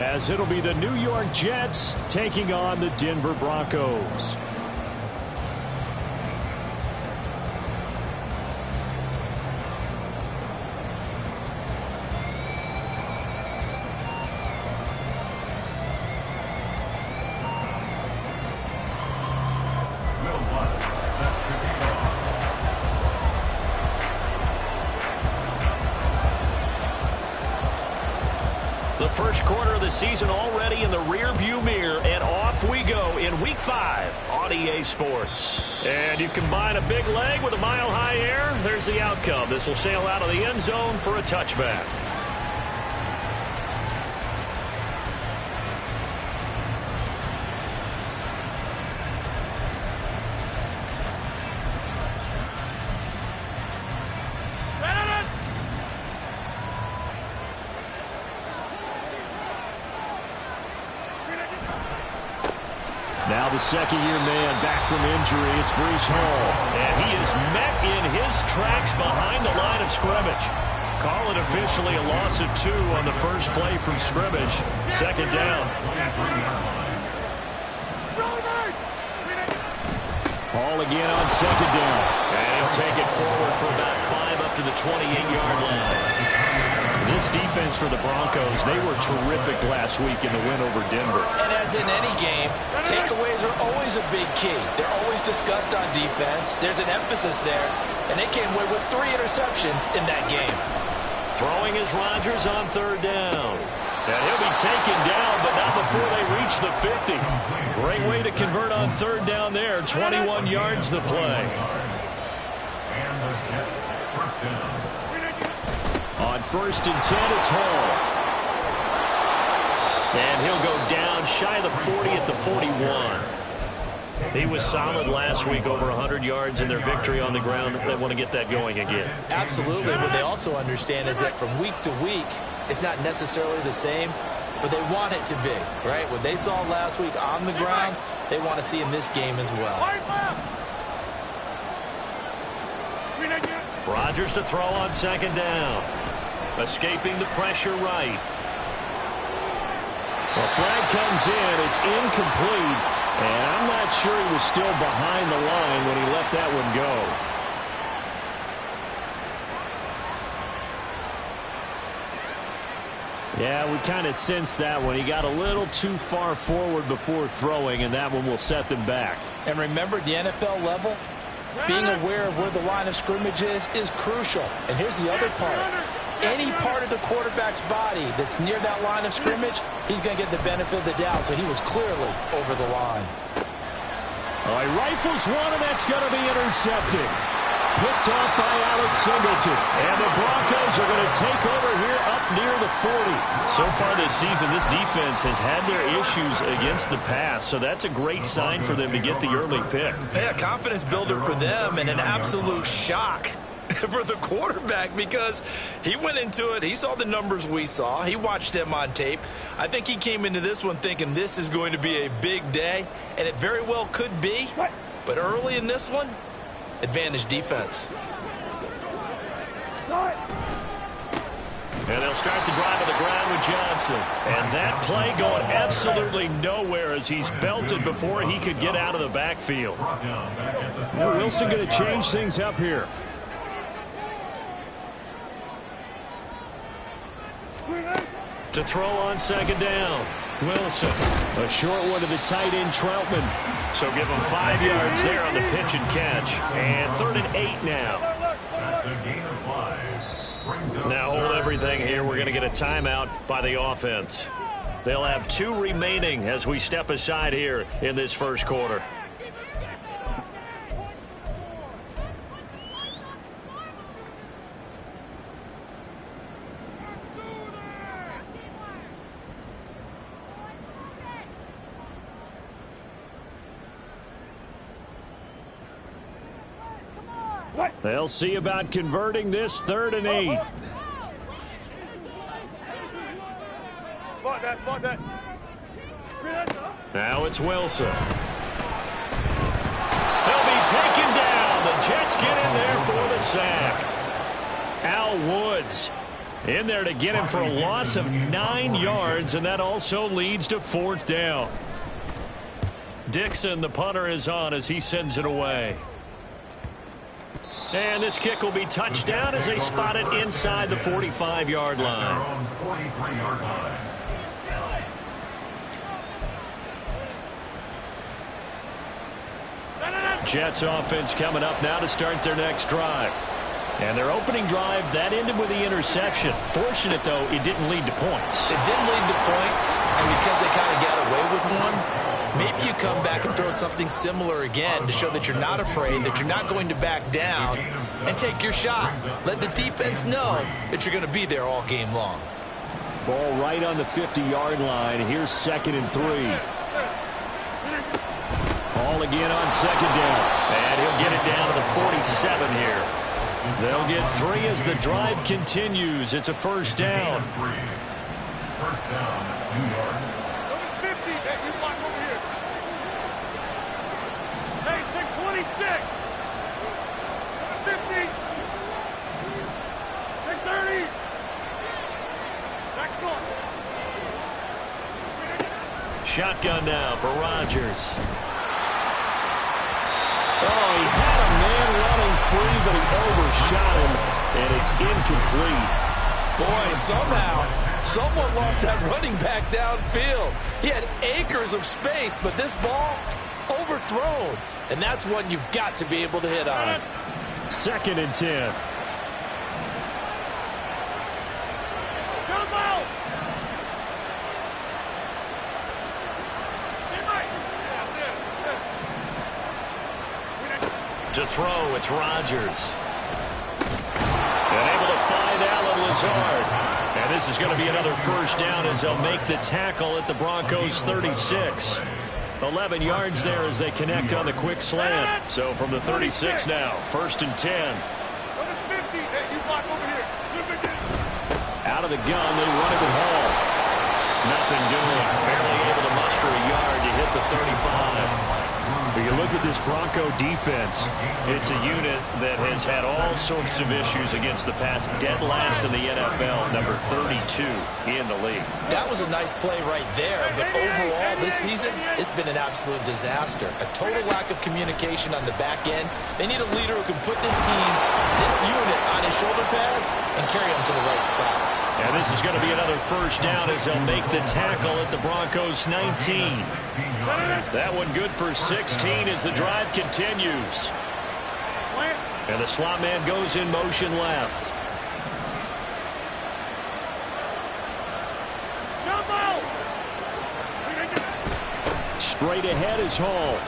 As it'll be the New York Jets taking on the Denver Broncos. The first quarter of the season already in the rear-view mirror, and off we go in Week 5 on EA Sports. And you combine a big leg with a mile-high air, there's the outcome. This will sail out of the end zone for a touchback. Now the second-year man back from injury. It's Breece Hall. And he is met in his tracks behind the line of scrimmage. Call it officially a loss of 2 on the first play from scrimmage. Second down. Hall again on second down. And he'll take it forward for about 5 up to the 28-yard line. This defense for the Broncos, they were terrific last week in the win over Denver. And as in any game, takeaways are always a big key. They're always discussed on defense. There's an emphasis there, and they came away with 3 interceptions in that game. Throwing is Rodgers on third down. And he'll be taken down, but not before they reach the 50. Great way to convert on third down there. 21 yards the play. On first and 10, it's Hall. And he'll go down shy of the 40 at the 41. He was solid last week, over 100 yards in their victory on the ground. They want to get that going again. Absolutely. What they also understand is that from week to week, it's not necessarily the same, but they want it to be, right? What they saw last week on the ground, they want to see in this game as well. Rodgers to throw on second down. Escaping the pressure right. The flag comes in. It's incomplete. And I'm not sure he was still behind the line when he let that one go. Yeah, we kind of sensed that one. He got a little too far forward before throwing, and that one will set them back. And remember, the NFL level, being aware of where the line of scrimmage is crucial. And here's the other part. Any part of the quarterback's body that's near that line of scrimmage, he's going to get the benefit of the doubt. So he was clearly over the line. Oh, he rifles one, and that's going to be intercepted. Picked off by Alex Singleton. And the Broncos are going to take over here up near the 40. So far this season, this defense has had their issues against the pass, so that's a great sign for them to get the early pick. Yeah, confidence builder for them, and an absolute shock for the quarterback, because he went into it, he saw the numbers we saw, he watched them on tape. I think he came into this one thinking this is going to be a big day, and it very well could be. But early in this one, advantage defense. And they'll start the drive on the ground with Johnson. And that play going absolutely nowhere as he's belted before he could get out of the backfield. Well, Wilson going to change things up here. To throw on second down, Wilson. A short one to the tight end, Troutman. So give him 5 yards there on the pitch and catch. And 3rd and 8 now. That's a gain of 5. Now hold everything here. We're going to get a timeout by the offense. They'll have 2 remaining as we step aside here in this first quarter. They'll see about converting this 3rd and 8. Now it's Wilson. He'll be taken down. The Jets get in there for the sack. Al Woods In there to get him for a loss of 9 yards, and that also leads to 4th down. Dixon, the punter, is on as he sends it away. And this kick will be touchdown as they spot it inside the 45-yard line. Jets offense coming up now to start their next drive. And their opening drive, that ended with the interception. Fortunate, though, it didn't lead to points. It didn't lead to points, and because they kind of got away with one, maybe you come back and throw something similar again to show that you're not afraid, that you're not going to back down, and take your shot. Let the defense know that you're going to be there all game long. Ball right on the 50-yard line. Here's 2nd and 3. Ball again on 2nd down. And he'll get it down to the 47 here. They'll get 3 as the drive continues. It's a 1st down. 1st down, New York. 50, you block over here. Hey, 626. 50. 630. Next one. Shotgun now for Rodgers. Oh, he had a man running free, but he overshot him, and it's incomplete. Boy, somehow, someone lost that running back downfield. He had acres of space, but this ball overthrown. And that's one you've got to be able to hit on. 2nd and 10. To throw, it's Rodgers. And able to find Allen Lazard. And this is going to be another 1st down as they'll make the tackle at the Broncos' 36. 11 yards there as they connect on the quick slant. So from the 36 now, 1st and 10. Out of the gun, they run it with Hall. Nothing doing. Barely able to muster a yard to hit the 35. If you look at this Bronco defense, it's a unit that has had all sorts of issues against the pass. Dead last in the NFL, number 32 in the league. That was a nice play right there, but overall this season, it's been an absolute disaster. A total lack of communication on the back end. They need a leader who can put this team, this unit, on his shoulder pads and carry them to the right spots. And this is going to be another 1st down as they'll make the tackle at the Broncos' 19. That one good for 16 as the drive continues. And the slot man goes in motion left. straight ahead is Hall.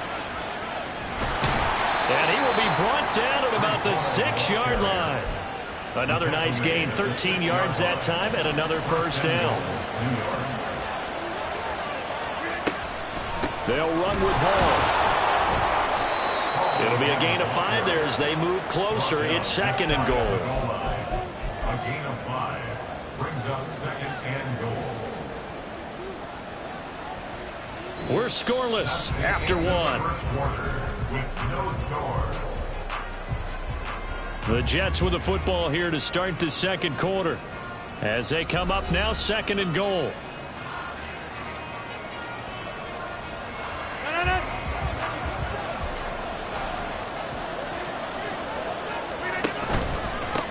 And he will be brought down at about the 6-yard line. Another nice gain, 13 yards that time, and another 1st down. They'll run with Hall. It'll be a gain of 5 there as they move closer. It's 2nd and goal. A gain of 5 brings up 2nd and goal. We're scoreless after 1. With no score. The Jets with the football here to start the 2nd quarter. As they come up now, 2nd and goal.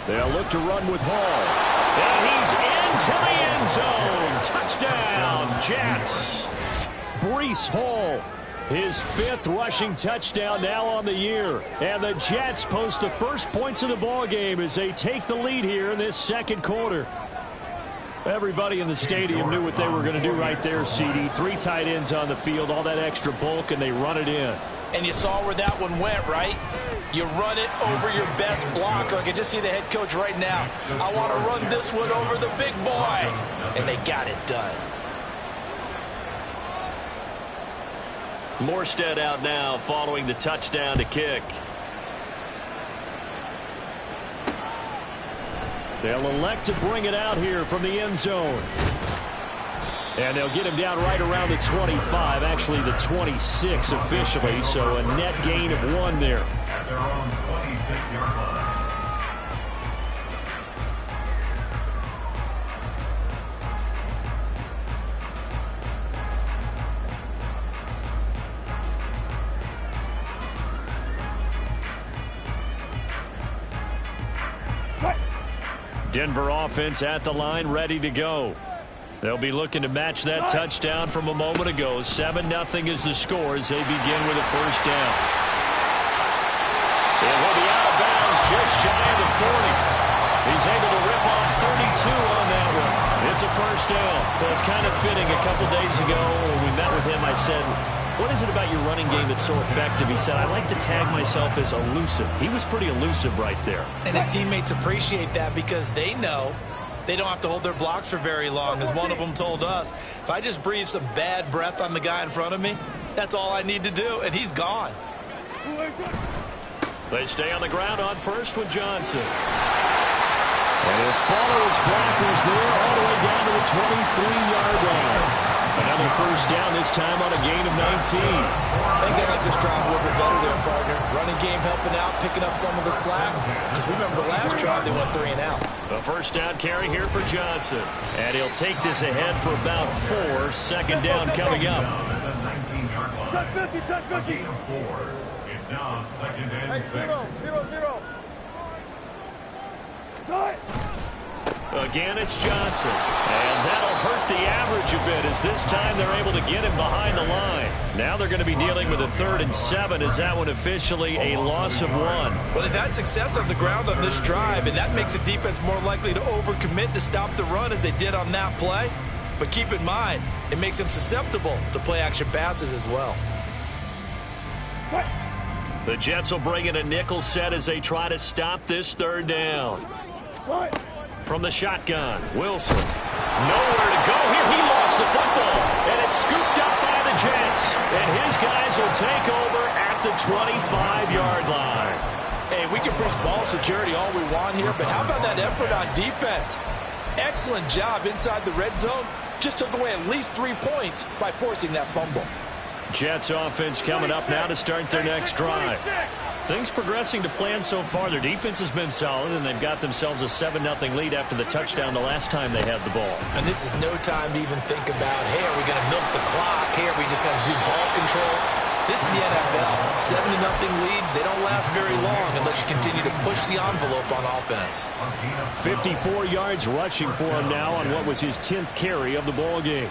They'll look to run with Hall. And he's into the end zone. Touchdown, Jets. Breece Hall, his 5th rushing touchdown now on the year. And the Jets post the first points of the ball game as they take the lead here in this 2nd quarter. Everybody in the stadium knew what they were going to do right there, CD. 3 tight ends on the field, all that extra bulk, and they run it in. And you saw where that one went, right? You run it over your best blocker. I can just see the head coach right now. I want to run this one over the big boy. And they got it done. Morstead out now following the touchdown to kick. They'll elect to bring it out here from the end zone. And they'll get him down right around the 25, actually the 26 officially, so a net gain of 1 there. At their own 26-yard Denver offense at the line, ready to go. They'll be looking to match that touchdown from a moment ago. 7-0 is the score as they begin with a first down. It will be out of bounds just shy of the 40. He's able to rip off 32 on that one. It's a first down. Well, it's kind of fitting. A couple days ago when we met with him, I said, what is it about your running game that's so effective? He said, I like to tag myself as elusive. He was pretty elusive right there. And his teammates appreciate that because they know they don't have to hold their blocks for very long. As one of them told us, if I just breathe some bad breath on the guy in front of me, that's all I need to do, and he's gone. They stay on the ground on first with Johnson. And he'll follow his blockers there all the way down to the 23-yard line. Another first down, this time on a gain of 19. I think they like this drive a little bit better there, partner. Running game helping out, picking up some of the slack. Because remember, the last drive they went 3 and out. The first down carry here for Johnson. And he'll take this ahead for about 4. Second down coming up. Touch 50, touch 50. It's now second and 6. 0. Start. Again, it's Johnson. And that'll hurt the average a bit as this time they're able to get him behind the line. Now they're going to be dealing with a 3rd and 7. Is that one officially a loss of 1? Well, they've had success on the ground on this drive, and that makes the defense more likely to overcommit to stop the run as they did on that play. But keep in mind, it makes them susceptible to play-action passes as well. The Jets will bring in a nickel set as they try to stop this 3rd down. From the shotgun, Wilson. Nowhere to go here. He lost the football. And it's scooped up by the Jets. And his guys will take over at the 25-yard line. Hey, we can preach ball security all we want here, but how about that effort on defense? Excellent job inside the red zone. Just took away at least 3 points by forcing that fumble. Jets offense coming up now to start their next drive. Things progressing to plan so far. Their defense has been solid, and they've got themselves a 7-0 lead after the touchdown the last time they had the ball. And this is no time to even think about, hey, are we going to milk the clock? Hey, are we just going to do ball control? This is the NFL. 7-0 leads, they don't last very long unless you continue to push the envelope on offense. 54 yards rushing for him now on what was his 10th carry of the ball game.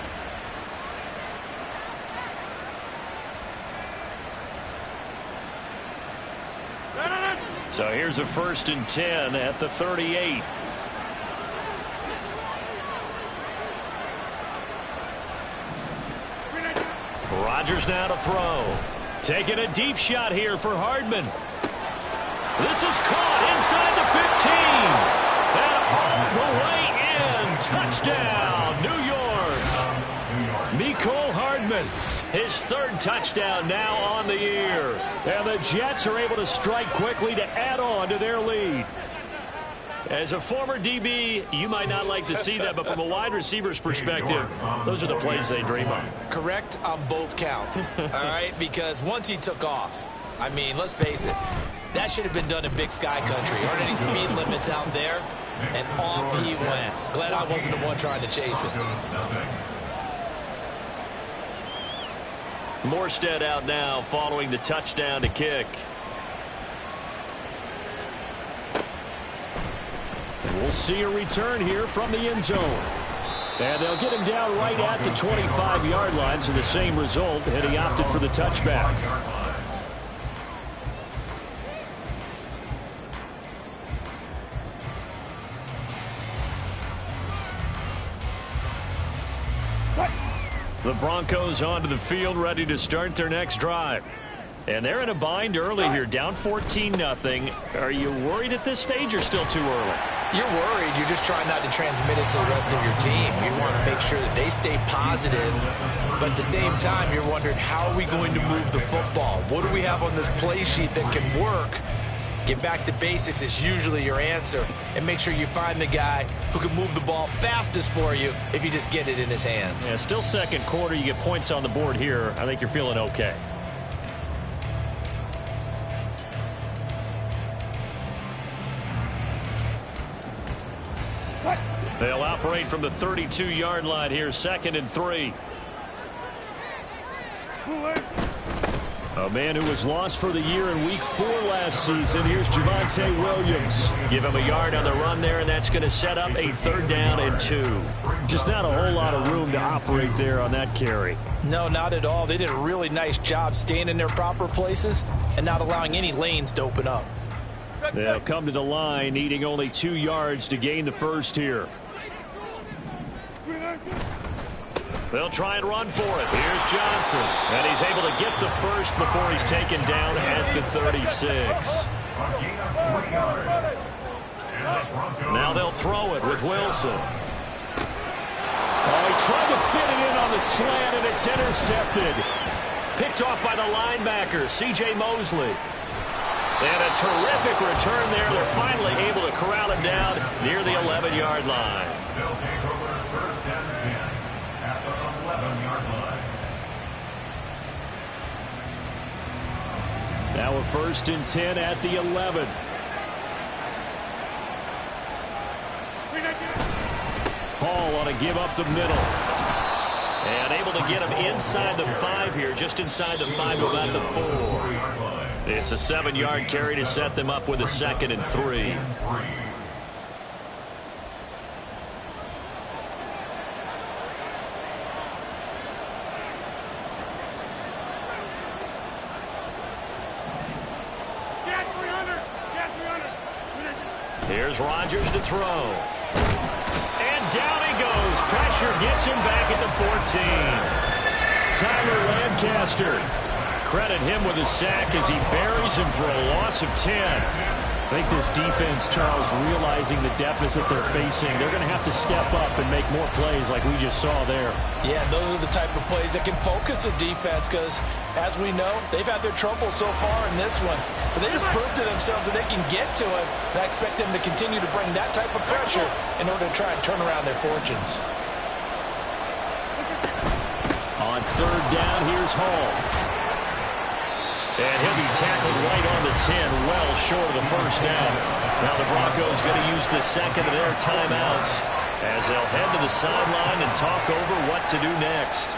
So here's a 1st and 10 at the 38. Rodgers now to throw. Taking a deep shot here for Hardman. This is caught inside the 15. And all the way in. Touchdown, New York. Mecole Hardman. His 3rd touchdown now on the year. And the Jets are able to strike quickly to add on to their lead. As a former DB, you might not like to see that, but from a wide receiver's perspective, those are the plays they dream of. Correct on both counts, all right? Because once he took off, I mean, let's face it, that should have been done in Big Sky Country. Aren't any speed limits out there? And off he went. Glad I wasn't the one trying to chase it. Morstead out now following the touchdown to kick. We'll see a return here from the end zone. And they'll get him down right at the 25-yard line, so the same result, and he opted for the touchback. The Broncos onto the field, ready to start their next drive. And they're in a bind early here, down 14-0. Are you worried at this stage or still too early? You're worried. You're just trying not to transmit it to the rest of your team. You want to make sure that they stay positive. But at the same time, you're wondering, how are we going to move the football? What do we have on this play sheet that can work? Get back to basics is usually your answer. And make sure you find the guy who can move the ball fastest for you if you just get it in his hands. Yeah, still second quarter. You get points on the board here. I think you're feeling okay. They'll operate from the 32-yard line here, 2nd and 3. A man who was lost for the year in Week 4 last season. Here's Javonte Williams. Give him a yard on the run there, and that's going to set up a 3rd down and 2. Just not a whole lot of room to operate there on that carry. No, not at all. They did a really nice job staying in their proper places and not allowing any lanes to open up. They'll come to the line, needing only 2 yards to gain the first here. They'll try and run for it. Here's Johnson. And he's able to get the first before he's taken down at the 36. Now they'll throw it with Wilson. Oh, he tried to fit it in on the slant, and it's intercepted. Picked off by the linebacker, C.J. Mosley. And a terrific return there. They're finally able to corral him down near the 11-yard line. They'll take over 1st and 10 at the 11-yard line. Now a 1st and 10 at the 11. Hall on to give up the middle. And able to get him inside the 5 here, just inside the 5 to about the 4. It's a 7-yard carry to set them up with a 2nd and 3. Here's Rodgers to throw. And down he goes. Pressure gets him back at the 14. Tyler Lancaster. Credit him with a sack as he buries him for a loss of 10. I think this defense, Charles, realizing the deficit they're facing, they're going to have to step up and make more plays like we just saw there. Yeah, those are the type of plays that can focus a defense because, as we know, they've had their trouble so far in this one. But they just proved to themselves that they can get to it, and I expect them to continue to bring that type of pressure in order to try and turn around their fortunes. On 3rd down, here's Hall. And he'll be tackled right on the 10, well short of the 1st down. Now the Broncos going to use the 2nd of their timeouts as they'll head to the sideline and talk over what to do next.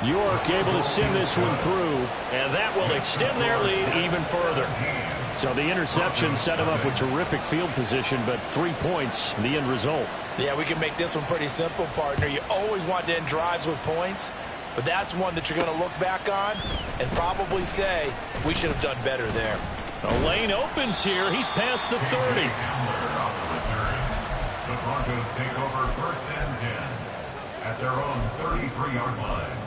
York able to send this one through. And that will extend their lead even further. So the interception set him up with terrific field position, but 3 points, the end result. Yeah, we can make this one pretty simple, partner. You always want to end drives with points, but that's one that you're going to look back on and probably say, we should have done better there. A lane opens here. He's past the 30. The Broncos take over 1st and 10 at their own 33-yard line.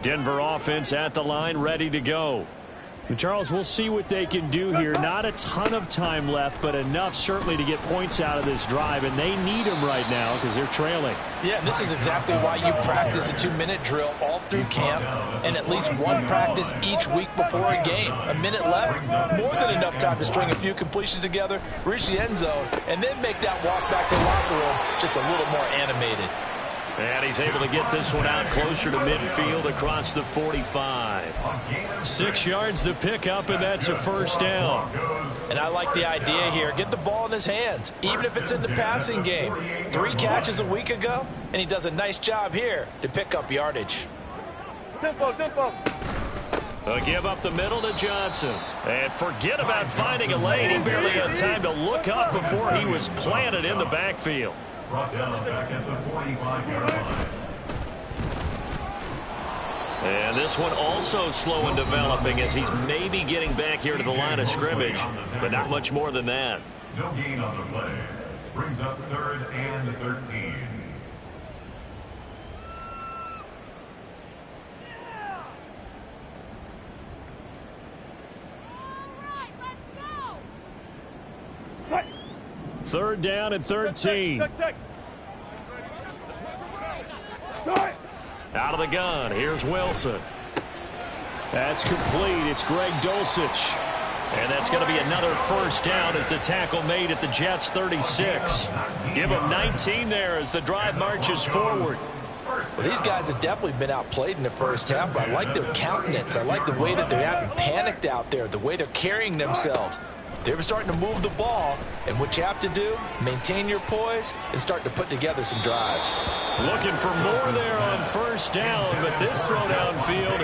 Denver offense at the line, ready to go. And Charles, we'll see what they can do here. Not a ton of time left, but enough certainly to get points out of this drive, and they need them right now because they're trailing. Yeah, and this is exactly why you practice a 2-minute drill all through camp and at least one practice each week before a game. A minute left, more than enough time to string a few completions together, reach the end zone, and then make that walk back to the locker room just a little more animated. And he's able to get this one out closer to midfield across the 45. 6 yards to pick up, and that's a 1st down. And I like the idea here. Get the ball in his hands, even if it's in the passing game. 3 catches a week ago, and he does a nice job here to pick up yardage. Tempo. A give up the middle to Johnson. And forget about finding a lane. He barely had time to look up before he was planted in the backfield. Brought down back at the 45-yard line. And this one also slow in developing as he's maybe getting back here to the line of scrimmage, but not much more than that. No gain on the play. Brings up 3rd and 13. Third down and 13. Out of the gun, here's Wilson. That's complete. It's Greg Dulcich. And that's going to be another first down as the tackle made at the Jets' 36. Give them 19 there as the drive marches forward. Well, these guys have definitely been outplayed in the first half. I like their countenance. I like the way that they haven't panicked out there, the way they're carrying themselves. They're starting to move the ball, and what you have to do, maintain your poise and start to put together some drives. Looking for more there on first down, but this throw downfield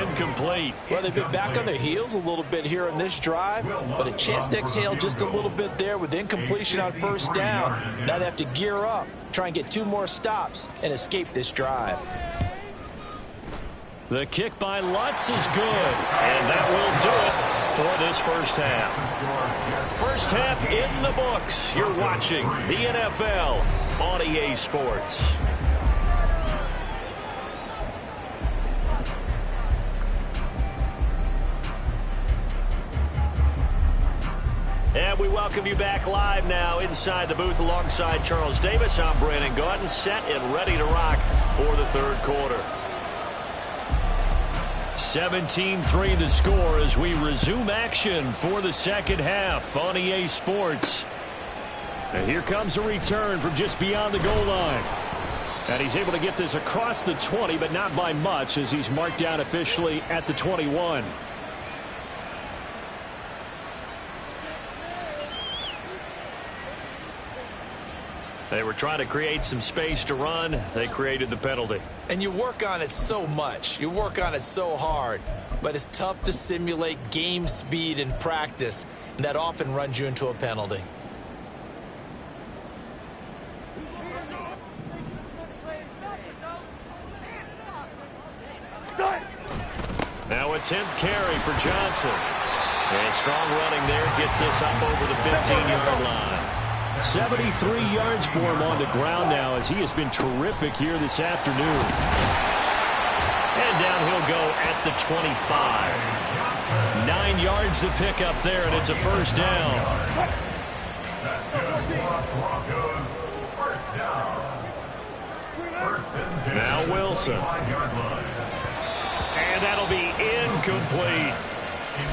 incomplete. Well, they've been back on their heels a little bit here on this drive, but a chance to exhale just a little bit there with incompletion on first down. Now they have to gear up, try and get 2 more stops, and escape this drive. The kick by Lutz is good, and that will do it for this first half. First half in the books. You're watching the NFL on EA Sports. And we welcome you back live now inside the booth alongside Charles Davis. I'm Brandon Gaudin, set and ready to rock for the third quarter. 17-3 the score as we resume action for the second half on EA Sports. And here comes a return from just beyond the goal line. And he's able to get this across the 20, but not by much as he's marked down officially at the 21. They were trying to create some space to run. They created the penalty. And you work on it so much. You work on it so hard. But it's tough to simulate game speed in practice. And that often runs you into a penalty. Now a 10th carry for Johnson. And strong running there gets this up over the 15-yard line. 73 yards for him on the ground now as he has been terrific here this afternoon. And down he'll go at the 25. 9 yards to pick up there, and it's a first down. Now Wilson. And that'll be incomplete.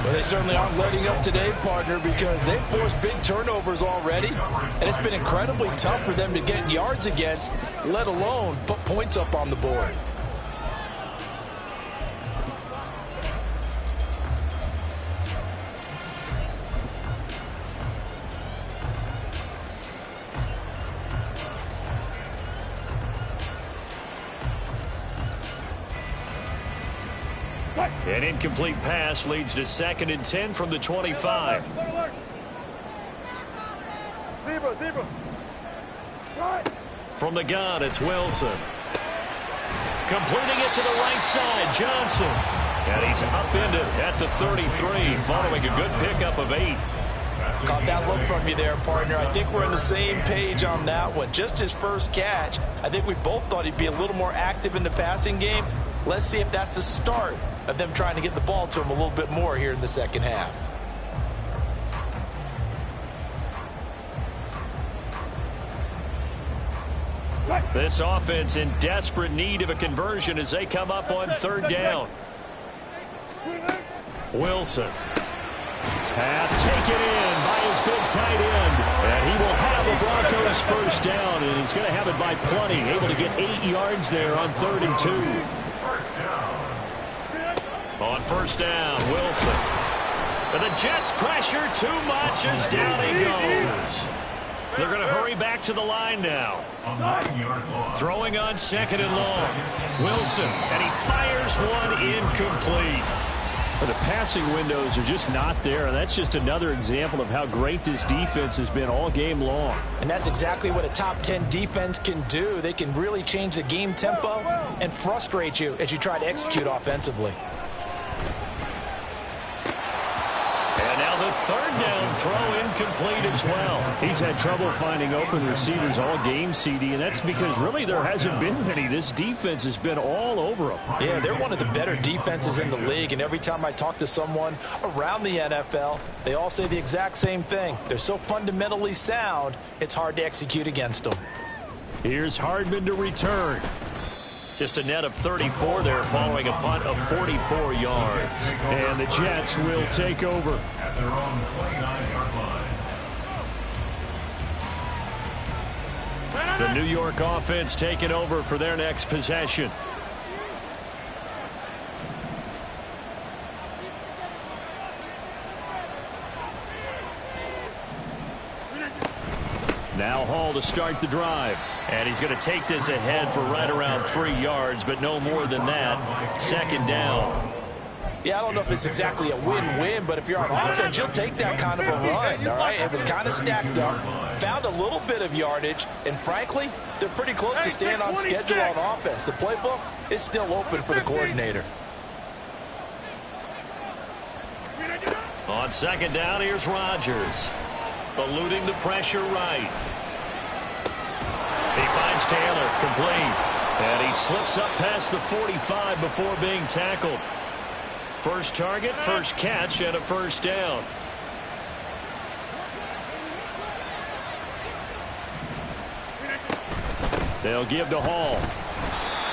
Well, they certainly aren't letting up today, partner, because they've forced big turnovers already, and it's been incredibly tough for them to get yards against, let alone put points up on the board. An incomplete pass leads to 2nd and 10 from the 25. From the gun, it's Wilson. Completing it to the right side, Johnson. And he's upended at the 33, following a good pickup of 8. Caught that look from you there, partner. I think we're on the same page on that one. Just his first catch. I think we both thought he'd be a little more active in the passing game. Let's see if that's the start of them trying to get the ball to him a little bit more here in the second half. This offense in desperate need of a conversion as they come up on 3rd down. Wilson. Pass taken in by his big tight end. And he will have the Broncos first down, and he's going to have it by plenty. Able to get 8 yards there on 3rd and 2. On first down, Wilson. And the Jets pressure too much as down he goes. They're going to hurry back to the line now. Throwing on 2nd and long. Wilson, and he fires one incomplete. The passing windows are just not there, and that's just another example of how great this defense has been all game long. And that's exactly what a top 10 defense can do. They can really change the game tempo and frustrate you as you try to execute offensively. And now the 3rd down throw incomplete as well. He's had trouble finding open receivers all game, CD, and that's because really there hasn't been many. This defense has been all over them. Yeah, they're one of the better defenses in the league, and every time I talk to someone around the NFL, they all say the exact same thing. They're so fundamentally sound, it's hard to execute against them. Here's Hardman to return. Just a net of 34 there following a punt of 44 yards. And the Jets will take over. at their own 29-yard line. The New York offense taking over for their next possession. Now Hall to start the drive. And he's going to take this ahead for right around 3 yards, but no more than that. Second down. Yeah, I don't know if it's exactly a win-win, but if you're on offense, you'll take that kind of a run, all right? It was kind of stacked up, found a little bit of yardage, and frankly, they're pretty close to staying on schedule on offense. The playbook is still open for the coordinator. On second down, here's Rodgers. Eluding the pressure right. He finds Taylor, complete. And he slips up past the 45 before being tackled. First target, first catch, and a first down. They'll give to Hall.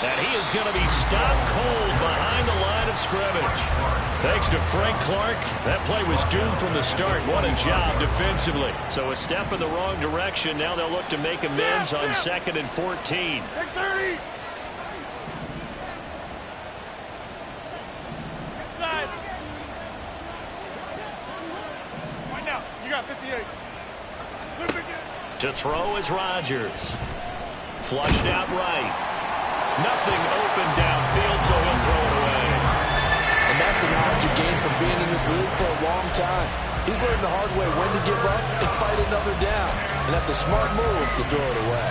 And he is going to be stopped cold behind the line of scrimmage. Thanks to Frank Clark, that play was doomed from the start. What a job defensively. So a step in the wrong direction. Now they'll look to make amends on 2nd and 14. Take 30. Inside. Right now, you got 58. To throw is Rodgers. Flushed out right. Nothing open downfield, so he'll throw it away. And that's the knowledge you gain from being in this league for a long time. He's learned the hard way when to give up and fight another down. And that's a smart move to throw it away.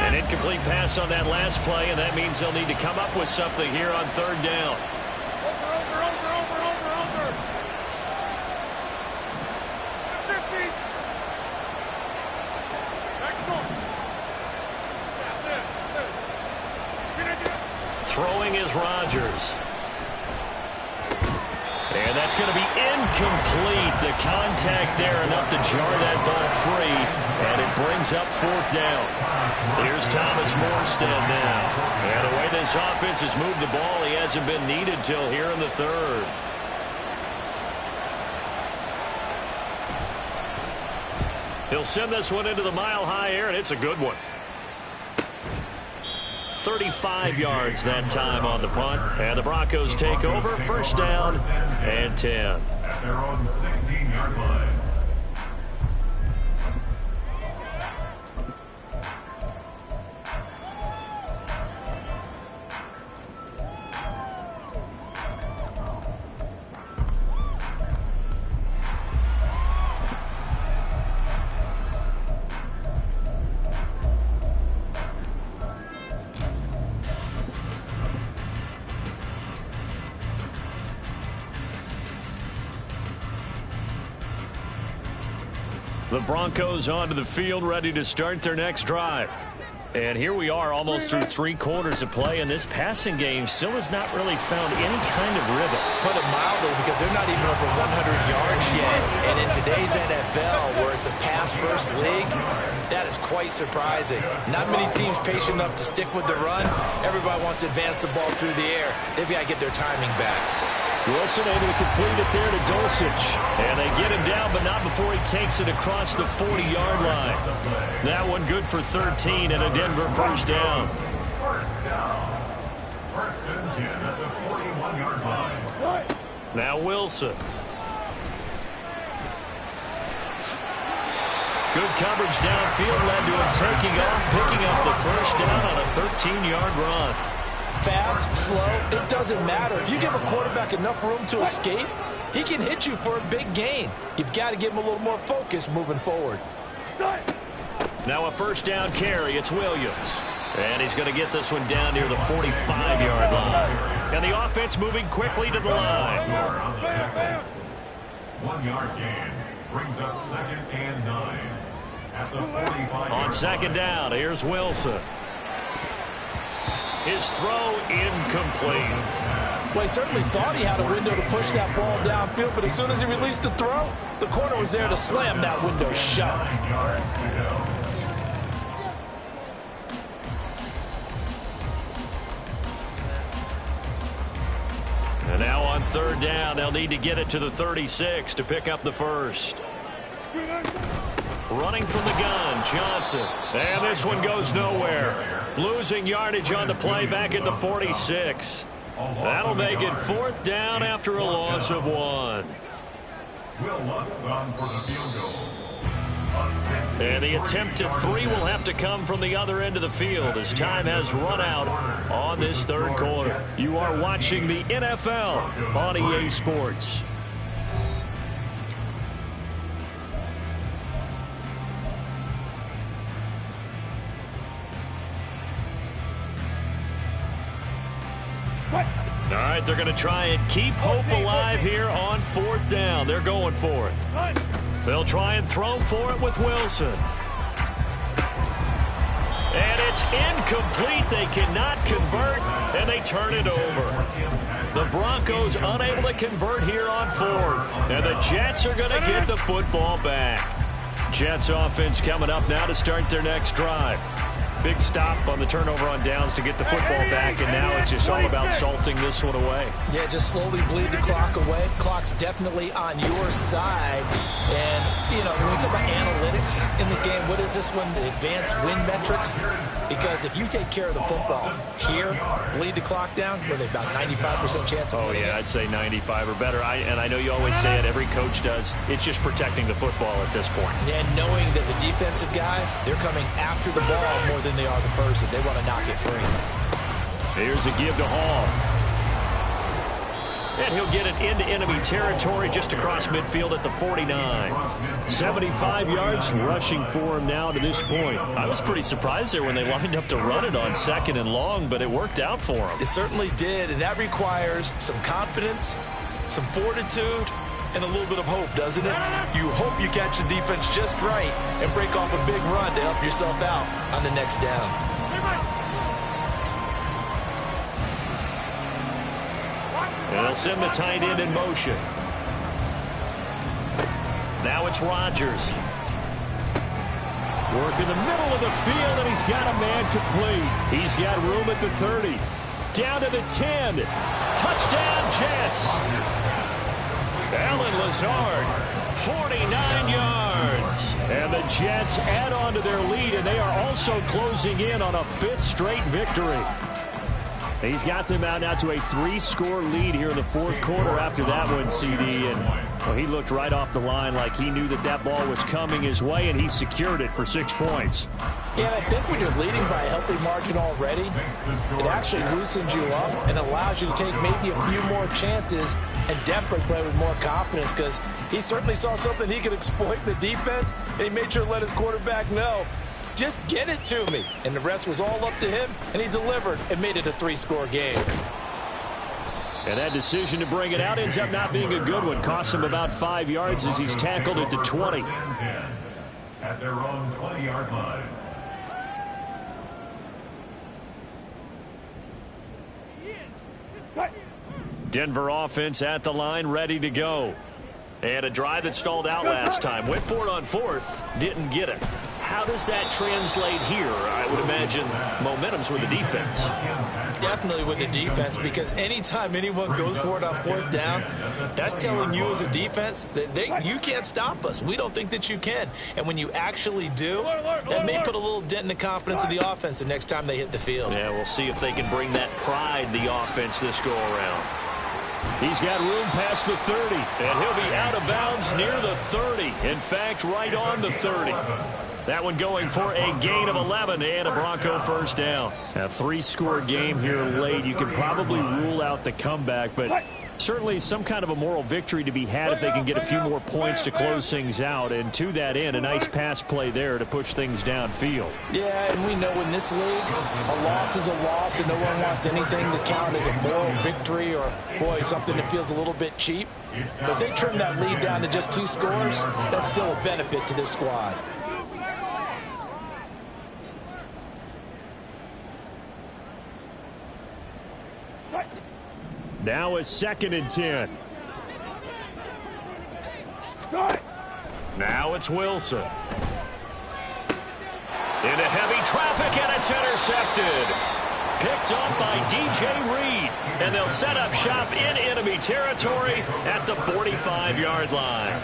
An incomplete pass on that last play, and that means they'll need to come up with something here on third down. Throwing is Rodgers. And that's going to be incomplete. The contact there enough to jar that ball free. And it brings up fourth down. Here's Thomas Morstead now. And the way this offense has moved the ball, he hasn't been needed till here in the third. He'll send this one into the mile-high air, and it's a good one. 35 yards that time on the punt. And the Broncos take over. First down and 10. At their own 16-yard line. The Broncos onto the field, ready to start their next drive. And here we are almost through 3 quarters of play, and this passing game still has not really found any kind of rhythm. Put it mildly, because they're not even over 100 yards yet. And in today's NFL, where it's a pass-first league, that is quite surprising. Not many teams patient enough to stick with the run. Everybody wants to advance the ball through the air. They've got to get their timing back. Wilson able to complete it there to Dulcich. And they get him down, but not before he takes it across the 40-yard line. That one good for 13 and a Denver first down. First down. First and 10 at the 41-yard line. Now Wilson. Good coverage downfield led to him taking off, picking up the first down on a 13-yard run. Fast, slow, it doesn't matter. If you give a quarterback enough room to escape, he can hit you for a big gain. You've got to give him a little more focus moving forward. Now a first down carry. It's Williams. And he's going to get this one down near the 45-yard line. And the offense moving quickly to the line. 1 yard gain brings up 2nd and 9 at the 45. On second down, here's Wilson. His throw incomplete. Well, he certainly thought he had a window to push that ball downfield, but as soon as he released the throw, the corner was there to slam that window shut. 9 yards to go. And now on third down, they'll need to get it to the 36 to pick up the first. Running from the gun, Johnson. And this one goes nowhere. Losing yardage on the play back at the 46. That'll make it fourth down after a loss of 1. Will Lutz on for the field goal. And the attempt at 3 will have to come from the other end of the field as time has run out on this third quarter. You are watching the NFL on EA Sports. All right, they're going to try and keep hope alive here on fourth down. They're going for it. They'll try and throw for it with Wilson. And it's incomplete. They cannot convert, and they turn it over. The Broncos unable to convert here on fourth. And the Jets are going to get the football back. Jets offense coming up now to start their next drive. Big stop on the turnover on downs to get the football back, and now it's just all about salting this one away. Yeah, just slowly bleed the clock away. Clock's definitely on your side. And, you know, when we talk about analytics in the game, what is this one? The advanced win metrics? Because if you take care of the football here, bleed the clock down, where they about 95% chance of winning it. I'd say 95 or better. And I know you always say it, every coach does. It's just protecting the football at this point. And knowing that the defensive guys, they're coming after the ball more than they are the person. They want to knock it free. Here's a give to Hall. And he'll get it into enemy territory just across midfield at the 49. 75 yards rushing for him now to this point. I was pretty surprised there when they lined up to run it on second and long, but it worked out for him. It certainly did, and that requires some confidence, some fortitude, and a little bit of hope, doesn't it? You hope you catch the defense just right and break off a big run to help yourself out on the next down. And they'll send the tight end in motion. Now it's Rodgers. Work in the middle of the field, and he's got a man complete. He's got room at the 30. Down to the 10. Touchdown, Jets. Alan Lazard, 49 yards. And the Jets add on to their lead, and they are also closing in on a 5th straight victory. He's got them out now to a 3-score lead here in the fourth quarter after that one, CD. And well, he looked right off the line like he knew that that ball was coming his way, and he secured it for 6 points. Yeah, and I think when you're leading by a healthy margin already, it actually loosens you up and allows you to take maybe a few more chances and definitely play with more confidence, because he certainly saw something he could exploit in the defense, and he made sure to let his quarterback know, just get it to me. And the rest was all up to him, and he delivered and made it a 3-score game. And that decision to bring it out ends up not being a good one. Costs him about 5 yards as he's tackled it to 20. At their own 20-yard line. Denver offense at the line, ready to go. And a drive that stalled out last time. Went for it on fourth, didn't get it. How does that translate here? I would imagine momentum's with the defense. Definitely with the defense, because anytime anyone goes for it on fourth down, that's telling you as a defense that you can't stop us. We don't think that you can. And when you actually do, that may put a little dent in the confidence of the offense the next time they hit the field. Yeah, we'll see if they can bring that pride the offense this go-around. He's got room past the 30, and he'll be out of bounds near the 30. In fact, right on the 30. That one going for a gain of 11 and a Bronco first down. A 3-score game here late. You can probably rule out the comeback, but certainly some kind of a moral victory to be had if they can get a few more points to close things out. And to that end, a nice pass play there to push things downfield. Yeah, and we know in this league, a loss is a loss, and no one wants anything to count as a moral victory or, boy, something that feels a little bit cheap. But if they trim that lead down to just 2 scores, that's still a benefit to this squad. Now a 2nd and 10. Now it's Wilson. Into heavy traffic, and it's intercepted. picked off by DJ Reed. And they'll set up shop in enemy territory at the 45-yard line.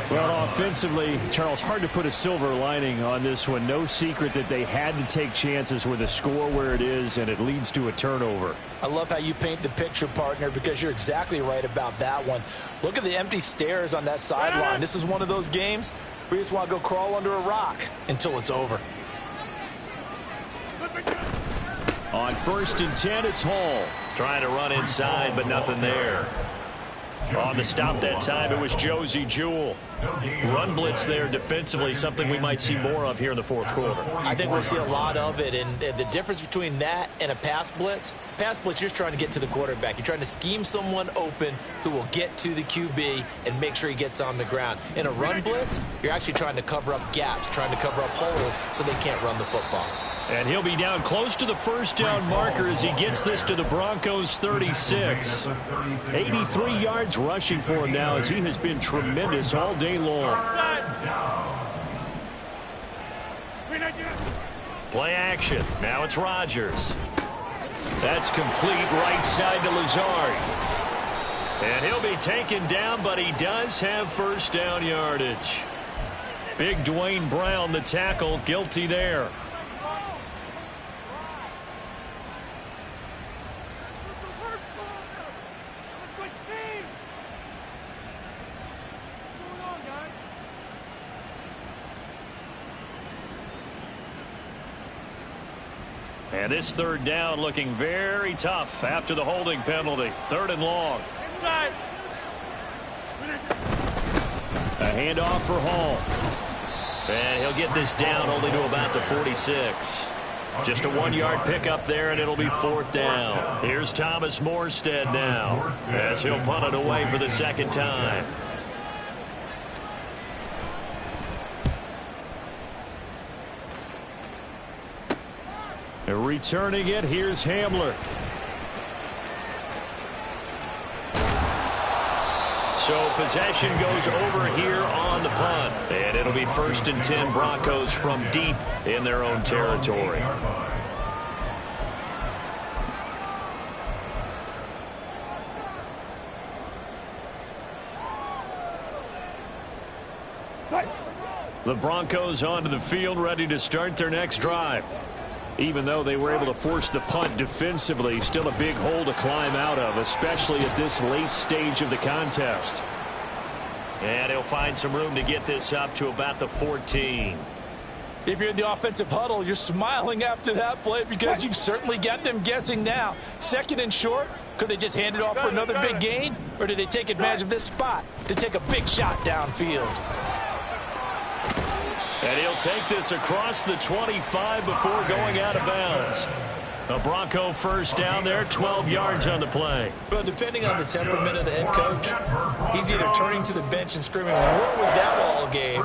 Well, offensively, Charles, hard to put a silver lining on this one. No secret that they had to take chances with a score where it is, and it leads to a turnover. I love how you paint the picture, partner, because you're exactly right about that one. Look at the empty stares on that sideline. This is one of those games where you just want to go crawl under a rock until it's over. On 1st and 10, it's Hall. Trying to run inside, but nothing there. On the stop that time, it was Josie Jewell. Run blitz there defensively, something we might see more of here in the 4th quarter. I think we'll see a lot of it, and the difference between that and a pass blitz, you're just trying to get to the quarterback. You're trying to scheme someone open who will get to the QB and make sure he gets on the ground. In a run blitz, you're actually trying to cover up gaps, trying to cover up holes so they can't run the football. And he'll be down close to the first down marker as he gets this to the Broncos 36. 83 yards rushing for him now as he has been tremendous all day long. Play action. Now it's Rodgers. That's complete right side to Lazard. And he'll be taken down, but he does have first down yardage. Big Dwayne Brown, the tackle, guilty there. And this 3rd down looking very tough after the holding penalty. 3rd and long. A handoff for Hall. And he'll get this down only to about the 46. Just a 1-yard pickup there, and it'll be 4th down. Here's Thomas Morstead now as he'll punt it away for the 2nd time. Returning it, here's Hamler. So possession goes over here on the punt. And it'll be 1st and 10 Broncos from deep in their own territory. The Broncos onto the field, ready to start their next drive. Even though they were able to force the punt defensively, still a big hole to climb out of, especially at this late stage of the contest. And he'll find some room to get this up to about the 14. If you're in the offensive huddle, you're smiling after that play because you've certainly got them guessing now. 2nd and short, could they just hand it off for another big gain? Or did they take advantage of this spot to take a big shot downfield? And he'll take this across the 25 before going out of bounds. A Bronco first down there, 12 yards on the play. Well, depending on the temperament of the head coach, he's either turning to the bench and screaming, what was that all game?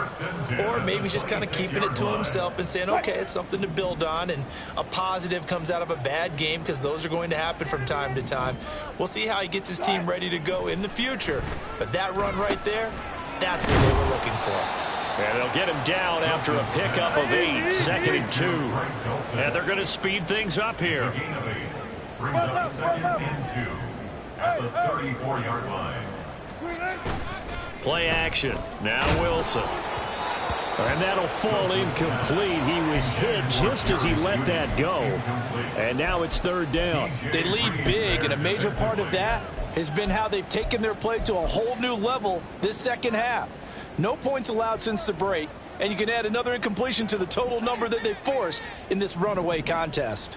Or maybe he's just kind of keeping it to himself and saying, okay, it's something to build on, and a positive comes out of a bad game because those are going to happen from time to time. We'll see how he gets his team ready to go in the future. But that run right there, that's what they were looking for. And they'll get him down after a pickup of 8, 2nd and 2. And they're going to speed things up here. Brings up 2nd and 2 at the 34-yard line. Play action. Now Wilson. And that'll fall incomplete. He was hit just as he let that go. And now it's 3rd down. They lead big, and a major part of that has been how they've taken their play to a whole new level this second half. No points allowed since the break, and you can add another incompletion to the total number that they forced in this runaway contest.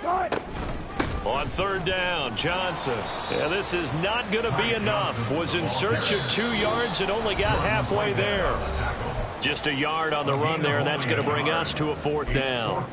On 3rd down, Johnson. Yeah, this is not going to be enough. Was in search of 2 yards and only got halfway there. Just a yard on the run there, and that's going to bring us to a 4th down.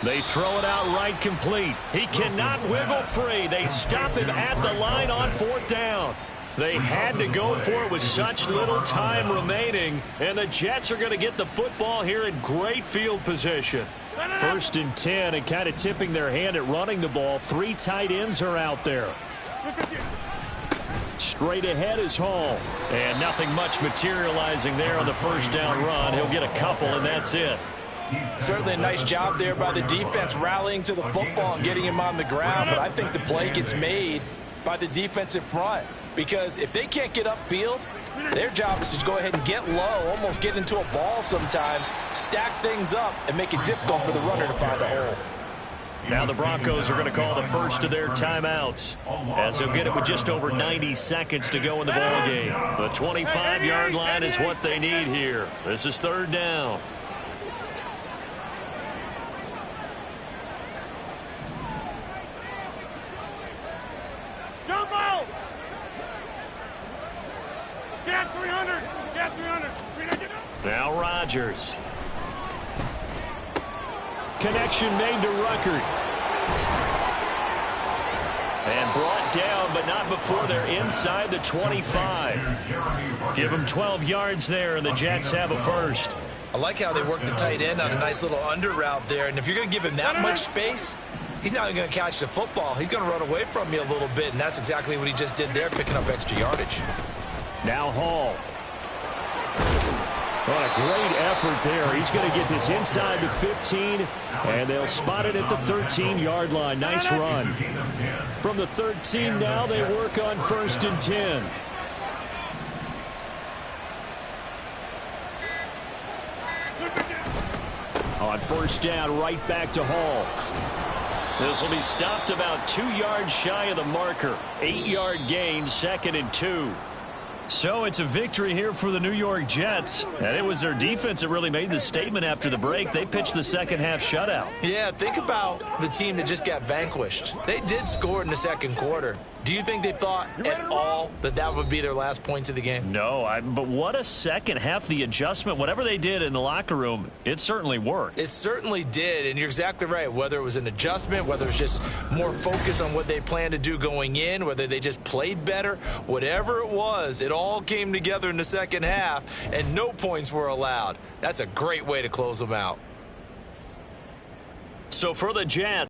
They throw it out right complete. He cannot wiggle free. They stop him at the line on 4th down. They had to go for it with such little time remaining, and the Jets are going to get the football here in great field position. 1st and 10, and kind of tipping their hand at running the ball. 3 tight ends are out there. Straight ahead is Hall. And nothing much materializing there on the first down run. He'll get a couple, and that's it. Certainly a nice job there by the defense rallying to the football and getting him on the ground. But I think the play gets made by the defensive front. Because if they can't get upfield, their job is to go ahead and get low, almost get into a ball sometimes, stack things up, and make it difficult for the runner to find a hole. Now the Broncos are going to call the first of their timeouts, as they'll get it with just over 90 seconds to go in the ball game. The 25-yard line is what they need here. This is 3rd down. Jump out! Get 300! Get 300! Now Rodgers. Connection made to Ruckert. And brought down, but not before they're inside the 25. Give them 12 yards there, and the Jets have a first. I like how they work the tight end on a nice little under route there. And if you're going to give him that much space, he's not going to catch the football. He's going to run away from you a little bit, and that's exactly what he just did there, picking up extra yardage. Now Hall. What a great effort there. He's going to get this inside the 15, and they'll spot it at the 13-yard line. Nice run. From the 13 now, they work on 1st and 10. On 1st down, right back to Hall. This will be stopped about 2 yards shy of the marker. 8-yard gain, 2nd and 2. So it's a victory here for the New York Jets. And it was their defense that really made the statement after the break. They pitched the second-half shutout. Yeah, think about the team that just got vanquished. They did score in the second quarter. Do you think they thought at all that that would be their last points of the game? No, but what a second half. The adjustment, whatever they did in the locker room, it certainly worked. It certainly did, and you're exactly right. Whether it was an adjustment, whether it was just more focus on what they planned to do going in, whether they just played better, whatever it was, it all came together in the second half, and no points were allowed. That's a great way to close them out. So for the Jets,